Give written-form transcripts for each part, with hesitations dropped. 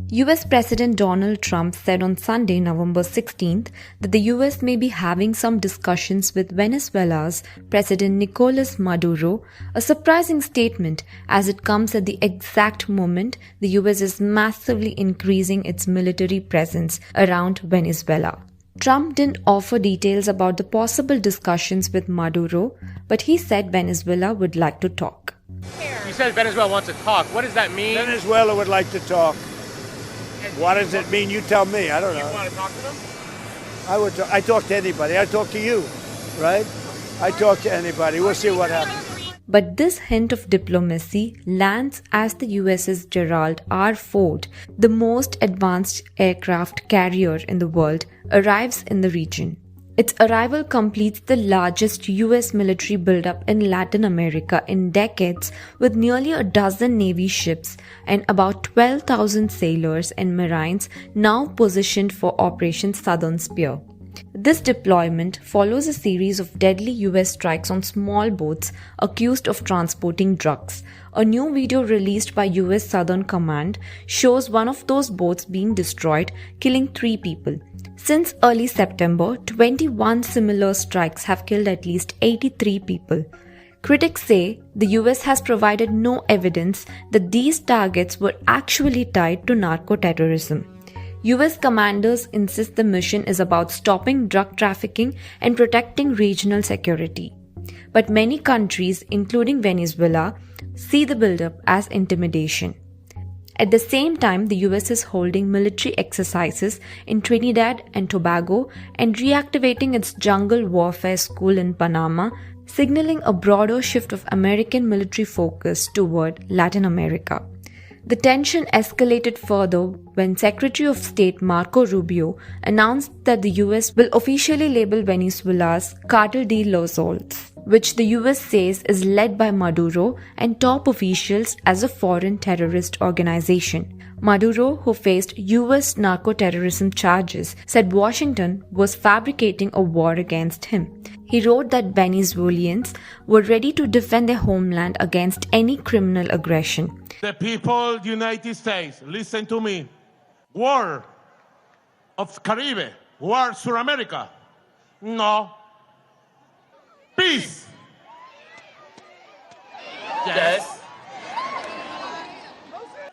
US President Donald Trump said on Sunday, November 16th, that the US may be having some discussions with Venezuela's President Nicolás Maduro, a surprising statement as it comes at the exact moment the US is massively increasing its military presence around Venezuela. Trump didn't offer details about the possible discussions with Maduro, but he said Venezuela would like to talk. You said Venezuela wants to talk. What does that mean? Venezuela would like to talk. What does it mean? You tell me. I don't know. You want to talk to them? I talk to anybody. I talk to you, right? I talk to anybody. We'll see what happens. But this hint of diplomacy lands as the USS Gerald R Ford, the most advanced aircraft carrier in the world, arrives in the region. Its arrival completes the largest US military buildup in Latin America in decades, with nearly a dozen Navy ships and about 12,000 sailors and Marines now positioned for Operation Southern Spear. This deployment follows a series of deadly US strikes on small boats accused of transporting drugs. A new video released by US Southern Command shows one of those boats being destroyed, killing 3 people. Since early September, 21 similar strikes have killed at least 83 people. Critics say the US has provided no evidence that these targets were actually tied to narcoterrorism. US commanders insist the mission is about stopping drug trafficking and protecting regional security. But many countries, including Venezuela, see the buildup as intimidation. At the same time, the US is holding military exercises in Trinidad and Tobago and reactivating its jungle warfare school in Panama, signaling a broader shift of American military focus toward Latin America. The tension escalated further when Secretary of State Marco Rubio announced that the US will officially label Venezuela's Cartel de los Soles, which the US says is led by Maduro and top officials, as a foreign terrorist organization. Maduro, who faced US narcoterrorism charges, said Washington was fabricating a war against him. He wrote that Venezuelans were ready to defend their homeland against any criminal aggression. The people, United States, listen to me. War of Caribbean, war South America. No. Peace. Yes.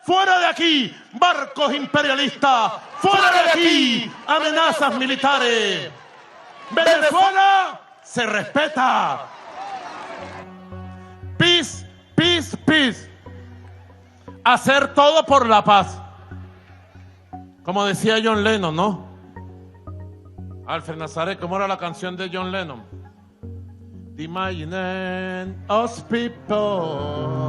Fuera de aquí, barcos imperialistas. Fuera de aquí, amenazas militares. Venezuela se respeta. Peace, peace, peace. Hacer todo por la paz. Como decía John Lennon, ¿no? Alfred Nazaret, ¿cómo era la canción de John Lennon? Imagine us people.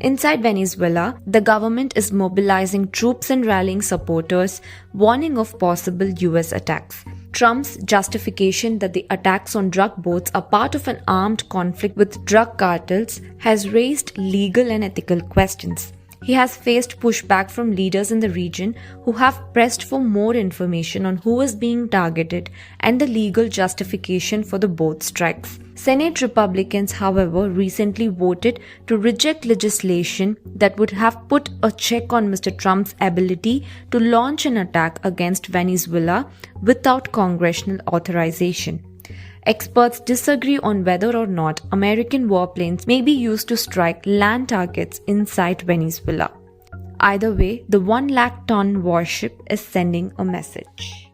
Inside Venezuela, the government is mobilizing troops and rallying supporters, warning of possible US attacks. Trump's justification that the attacks on drug boats are part of an armed conflict with drug cartels has raised legal and ethical questions. He has faced pushback from leaders in the region who have pressed for more information on who is being targeted and the legal justification for the boat strikes. Senate Republicans, however, recently voted to reject legislation that would have put a check on Mr. Trump's ability to launch an attack against Venezuela without congressional authorization. Experts disagree on whether or not American warplanes may be used to strike land targets inside Venezuela. Either way, the 1 lakh ton warship is sending a message.